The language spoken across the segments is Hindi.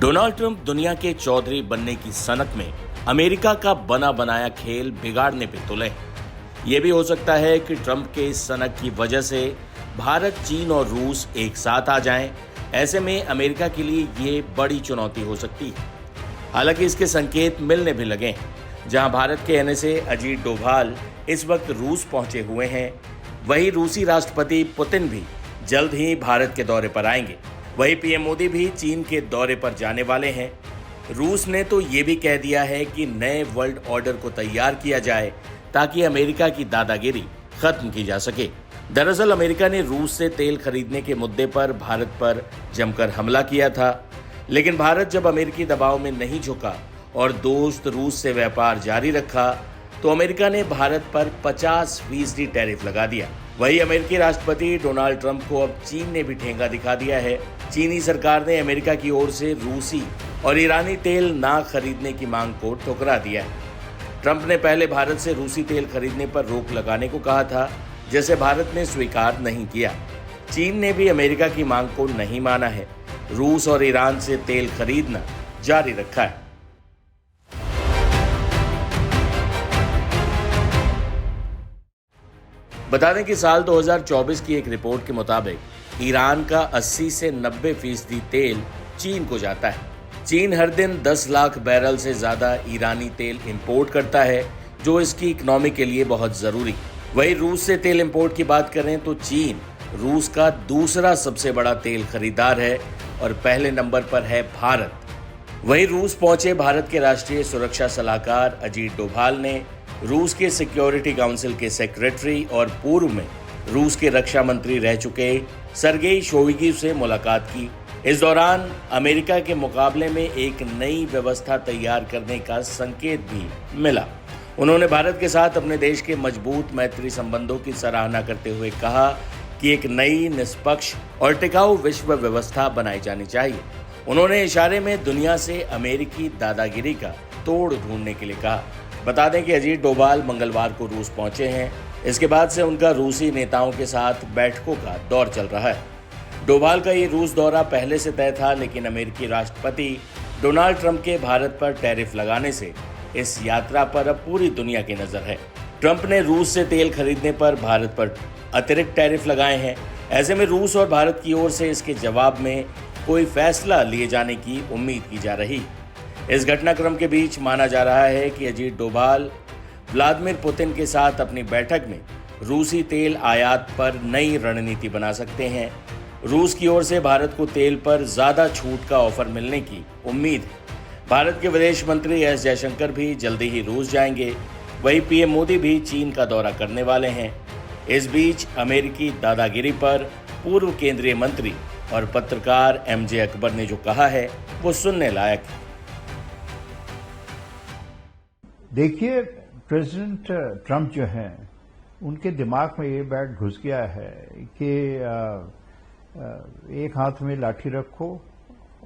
डोनाल्ड ट्रंप दुनिया के चौधरी बनने की सनक में अमेरिका का बना बनाया खेल बिगाड़ने पे तुले हैं। ये भी हो सकता है कि ट्रंप के इस सनक की वजह से भारत, चीन और रूस एक साथ आ जाएं। ऐसे में अमेरिका के लिए ये बड़ी चुनौती हो सकती है। हालांकि इसके संकेत मिलने भी लगे हैं। जहां भारत के एनएसए अजीत डोभाल इस वक्त रूस पहुंचे हुए हैं, वहीं रूसी राष्ट्रपति पुतिन भी जल्द ही भारत के दौरे पर आएंगे। वहीं पीएम मोदी भी चीन के दौरे पर जाने वाले हैं। रूस ने तो ये भी कह दिया है कि नए वर्ल्ड ऑर्डर को तैयार किया जाए ताकि अमेरिका की दादागिरी खत्म की जा सके। दरअसल अमेरिका ने रूस से तेल खरीदने के मुद्दे पर भारत पर जमकर हमला किया था, लेकिन भारत जब अमेरिकी दबाव में नहीं झुका और दोस्त रूस से व्यापार जारी रखा तो अमेरिका ने भारत पर 50% टैरिफ लगा दिया। वही अमेरिकी राष्ट्रपति डोनाल्ड ट्रंप को अब चीन ने भी ठेंगा दिखा दिया है। चीनी सरकार ने अमेरिका की ओर से रूसी और ईरानी तेल ना खरीदने की मांग को ठुकरा दिया है। ट्रंप ने पहले भारत से रूसी तेल खरीदने पर रोक लगाने को कहा था, जिसे भारत ने स्वीकार नहीं किया। चीन ने भी अमेरिका की मांग को नहीं माना है। रूस और ईरान से तेल खरीदना जारी रखा है। बता दें कि साल 2024 की एक रिपोर्ट के मुताबिक ईरान का 80 से 90% तेल चीन को जाता है। चीन हर दिन 10 लाख बैरल से ज्यादा ईरानी तेल इंपोर्ट करता है, जो इसकी इकोनॉमी के लिए बहुत जरूरी। वहीं रूस से तेल इंपोर्ट की बात करें तो चीन रूस का दूसरा सबसे बड़ा तेल खरीदार है और पहले नंबर पर है भारत। वहीं रूस पहुंचे भारत के राष्ट्रीय सुरक्षा सलाहकार अजीत डोभाल ने रूस के सिक्योरिटी काउंसिल के सेक्रेटरी और पूर्व में रूस के रक्षा मंत्री रह चुके सरगेई शोइगु से मुलाकात की। इस दौरान अमेरिका के मुकाबले में एक नई व्यवस्था तैयार करने का संकेत भी मिला। उन्होंने भारत के साथ अपने देश के मजबूत मैत्री संबंधों की सराहना करते हुए कहा कि एक नई, निष्पक्ष और टिकाऊ विश्व व्यवस्था बनाई जानी चाहिए। उन्होंने इशारे में दुनिया से अमेरिकी दादागिरी का तोड़ ढूंढने के लिए कहा। बता दें कि अजीत डोभाल मंगलवार को रूस पहुंचे हैं। इसके बाद से उनका रूसी नेताओं के साथ बैठकों का दौर चल रहा है। डोभाल का ये रूस दौरा पहले से तय था, लेकिन अमेरिकी राष्ट्रपति डोनाल्ड ट्रंप के भारत पर टैरिफ लगाने से इस यात्रा पर अब पूरी दुनिया की नजर है। ट्रंप ने रूस से तेल खरीदने पर भारत पर अतिरिक्त टैरिफ लगाए हैं। ऐसे में रूस और भारत की ओर से इसके जवाब में कोई फैसला लिए जाने की उम्मीद की जा रही। इस घटनाक्रम के बीच माना जा रहा है कि अजीत डोभाल व्लादिमीर पुतिन के साथ अपनी बैठक में रूसी तेल आयात पर नई रणनीति बना सकते हैं। रूस की ओर से भारत को तेल पर ज्यादा छूट का ऑफर मिलने की उम्मीद है। भारत के विदेश मंत्री एस जयशंकर भी जल्दी ही रूस जाएंगे। वहीं पीएम मोदी भी चीन का दौरा करने वाले हैं। इस बीच अमेरिकी दादागिरी पर पूर्व केंद्रीय मंत्री और पत्रकार एमजे अकबर ने जो कहा है वो सुनने लायक है। देखिए, प्रेसिडेंट ट्रंप जो हैं, उनके दिमाग में ये बात घुस गया है कि एक हाथ में लाठी रखो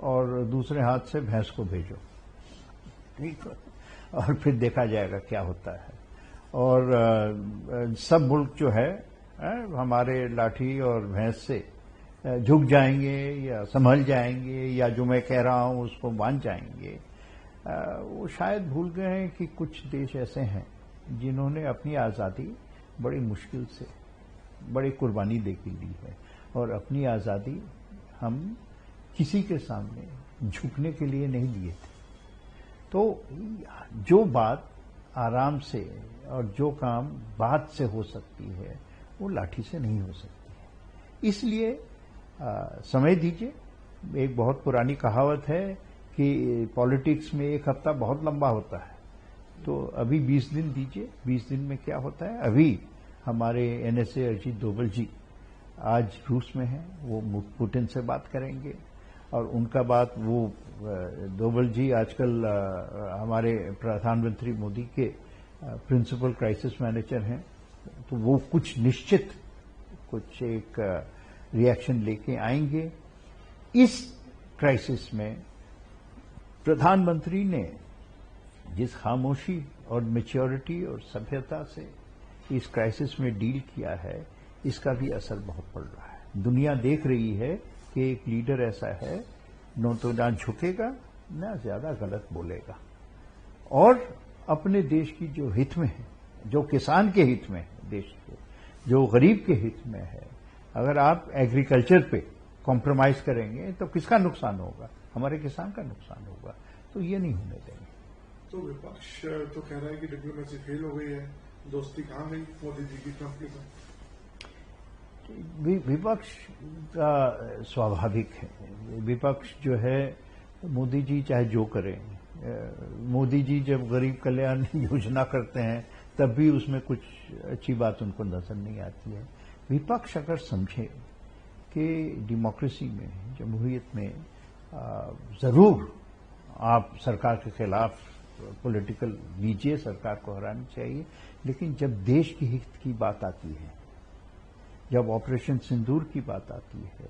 और दूसरे हाथ से भैंस को भेजो, ठीक है, और फिर देखा जाएगा क्या होता है। और सब मुल्क जो है हमारे लाठी और भैंस से झुक जाएंगे या संभल जाएंगे, या जो मैं कह रहा हूं उसको मान जाएंगे। वो शायद भूल गए हैं कि कुछ देश ऐसे हैं जिन्होंने अपनी आज़ादी बड़ी मुश्किल से, बड़ी कुर्बानी देके ली है, और अपनी आज़ादी हम किसी के सामने झुकने के लिए नहीं लिए थे। तो जो बात आराम से और जो काम बात से हो सकती है, वो लाठी से नहीं हो सकती है। इसलिए समय दीजिए। एक बहुत पुरानी कहावत है कि पॉलिटिक्स में एक हफ्ता बहुत लंबा होता है, तो अभी 20 दिन दीजिए। 20 दिन में क्या होता है? अभी हमारे एनएसए अजीत डोभाल जी आज रूस में हैं, वो पुतिन से बात करेंगे, और उनका बात वो डोभाल जी आजकल हमारे प्रधानमंत्री मोदी के प्रिंसिपल क्राइसिस मैनेजर हैं, तो वो कुछ निश्चित कुछ एक रिएक्शन लेके आएंगे। इस क्राइसिस में प्रधानमंत्री ने जिस खामोशी और मैच्योरिटी और सभ्यता से इस क्राइसिस में डील किया है, इसका भी असर बहुत पड़ रहा है। दुनिया देख रही है कि एक लीडर ऐसा है न तो ना झुकेगा न ज्यादा गलत बोलेगा, और अपने देश की जो हित में है, जो किसान के हित में है, देश के जो गरीब के हित में है, अगर आप एग्रीकल्चर पे कॉम्प्रोमाइज करेंगे तो किसका नुकसान होगा? हमारे किसान का नुकसान होगा। तो ये नहीं होने देंगे। तो विपक्ष तो कह रहा है कि डिप्लोमेसी फेल हो गई है, दोस्ती कहां गई मोदी जी की ट्रंप के साथ? विपक्ष का स्वाभाविक है। विपक्ष जो है, मोदी जी चाहे जो करें, मोदी जी जब गरीब कल्याण योजना करते हैं तब भी उसमें कुछ अच्छी बात उनको नजर नहीं आती है। विपक्ष अगर समझे कि डेमोक्रेसी में, जमहूरियत में जरूर आप सरकार के खिलाफ पॉलिटिकल लीजिए, सरकार को हरानी चाहिए, लेकिन जब देश की हित की बात आती है, जब ऑपरेशन सिंदूर की बात आती है,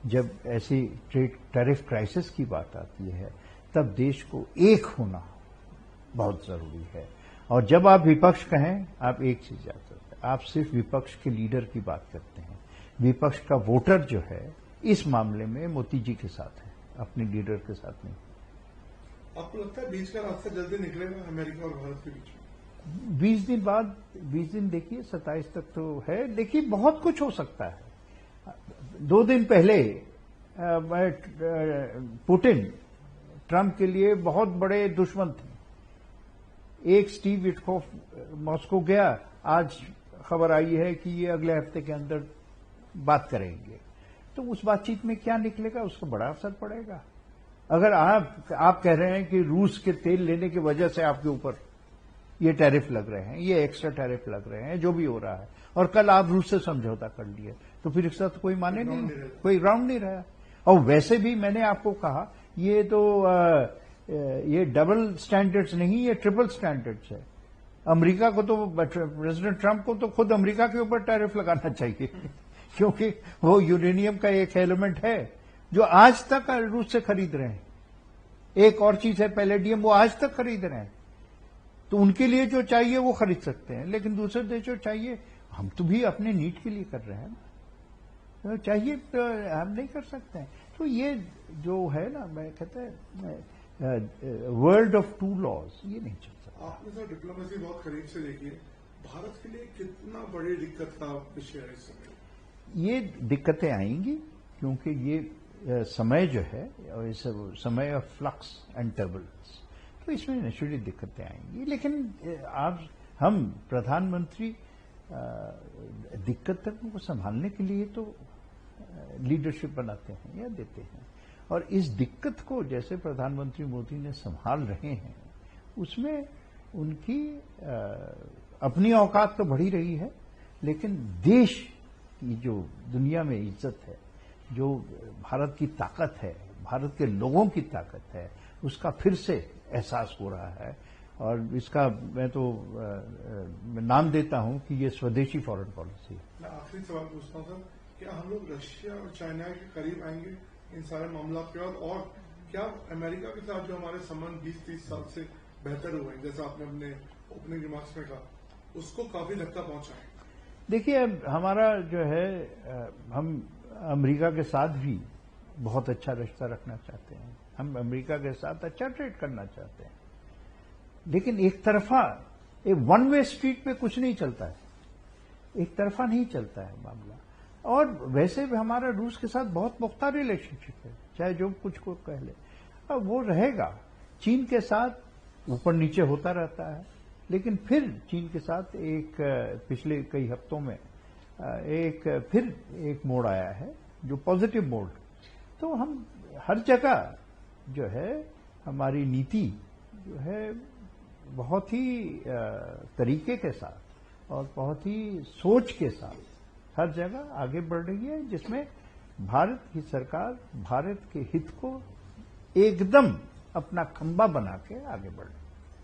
जब ऐसी ट्रेड टैरिफ क्राइसिस की बात आती है, तब देश को एक होना बहुत जरूरी है। और जब आप विपक्ष कहें, आप एक चीज याद रखें, आप सिर्फ विपक्ष के लीडर की बात करते हैं। विपक्ष का वोटर जो है इस मामले में मोदी जी के साथ है, अपने लीडर के साथ नहीं। आपको लगता है बीच का रास्ता जल्दी निकलेगा अमेरिका और भारत के बीच में? 20 दिन बाद, 20 दिन देखिए, 27 तक तो है। देखिए, बहुत कुछ हो सकता है। 2 दिन पहले पुतिन ट्रंप के लिए बहुत बड़े दुश्मन थे। एक स्टीव विटकॉफ मॉस्को गया, आज खबर आई है कि ये अगले हफ्ते के अंदर बात करेंगे। तो उस बातचीत में क्या निकलेगा, उसका बड़ा असर पड़ेगा। अगर आप कह रहे हैं कि रूस के तेल लेने की वजह से आपके ऊपर ये टैरिफ लग रहे हैं, ये एक्स्ट्रा टैरिफ लग रहे हैं, जो भी हो रहा है, और कल आप रूस से समझौता कर लिए, तो फिर इसका तो कोई माने नहीं, कोई ग्राउंड नहीं रहा। और वैसे भी मैंने आपको कहा, ये तो ये डबल स्टैंडर्ड्स नहीं, ये ट्रिपल स्टैंडर्ड्स है। अमेरिका को तो, प्रेसिडेंट ट्रंप को तो खुद अमेरिका के ऊपर टैरिफ लगाना चाहिए क्योंकि वो यूरेनियम का एक एलिमेंट है जो आज तक रूस से खरीद रहे हैं। एक और चीज है पैलेडियम, वो आज तक खरीद रहे हैं। तो उनके लिए जो चाहिए वो खरीद सकते हैं, लेकिन दूसरे देशों चाहिए, हम तो भी अपने नीड के लिए कर रहे हैं ना, तो चाहिए तो हम नहीं कर सकते हैं। तो ये जो है ना, मैं कहता है वर्ल्ड ऑफ टू लॉज, ये नहीं चल सकता। आपने सर डिप्लोमेसी बहुत करीब से देखी है, भारत के लिए कितना बड़ी दिक्कत का विषय है इस समय? ये दिक्कतें आएंगी क्योंकि ये समय जो है, और इस समय ऑफ फ्लक्स एंड टर्बुलेंस, तो इसमें नेचुरली दिक्कतें आएंगी। लेकिन हम प्रधानमंत्री दिक्कतों को संभालने के लिए तो लीडरशिप बनाते हैं या देते हैं, और इस दिक्कत को जैसे प्रधानमंत्री मोदी ने संभाल रहे हैं, उसमें उनकी अपनी औकात तो बढ़ी रही है, लेकिन देश की जो दुनिया में इज्जत है, जो भारत की ताकत है, भारत के लोगों की ताकत है, उसका फिर से एहसास हो रहा है। और इसका मैं तो नाम देता हूं कि ये स्वदेशी फॉरेन पॉलिसी है। मैं आखिरी सवाल पूछता हूं सर, क्या हम लोग रशिया और चाइना के करीब आएंगे इन सारे मामला के बाद? और क्या अमेरिका के साथ जो हमारे संबंध 20-30 साल से बेहतर हुए, जैसा आपने अपने ओपनिंग रिमार्क्स में कहा, उसको काफी धक्का पहुंचा है? देखिए, हमारा जो है, हम अमेरिका के साथ भी बहुत अच्छा रिश्ता रखना चाहते हैं। हम अमेरिका के साथ अच्छा ट्रेड करना चाहते हैं, लेकिन एक तरफा, एक वन वे स्ट्रीट पे कुछ नहीं चलता है, एक तरफा नहीं चलता है मामला। और वैसे भी हमारा रूस के साथ बहुत पुख्ता रिलेशनशिप है, चाहे जो कुछ को कह ले, अब वो रहेगा। चीन के साथ ऊपर नीचे होता रहता है, लेकिन फिर चीन के साथ एक पिछले कई हफ्तों में फिर एक मोड़ आया है, जो पॉजिटिव मोड़। तो हम हर जगह जो है, हमारी नीति जो है बहुत ही तरीके के साथ और बहुत ही सोच के साथ हर जगह आगे बढ़ रही है, जिसमें भारत की सरकार भारत के हित को एकदम अपना खंबा बना के आगे बढ़ रही है।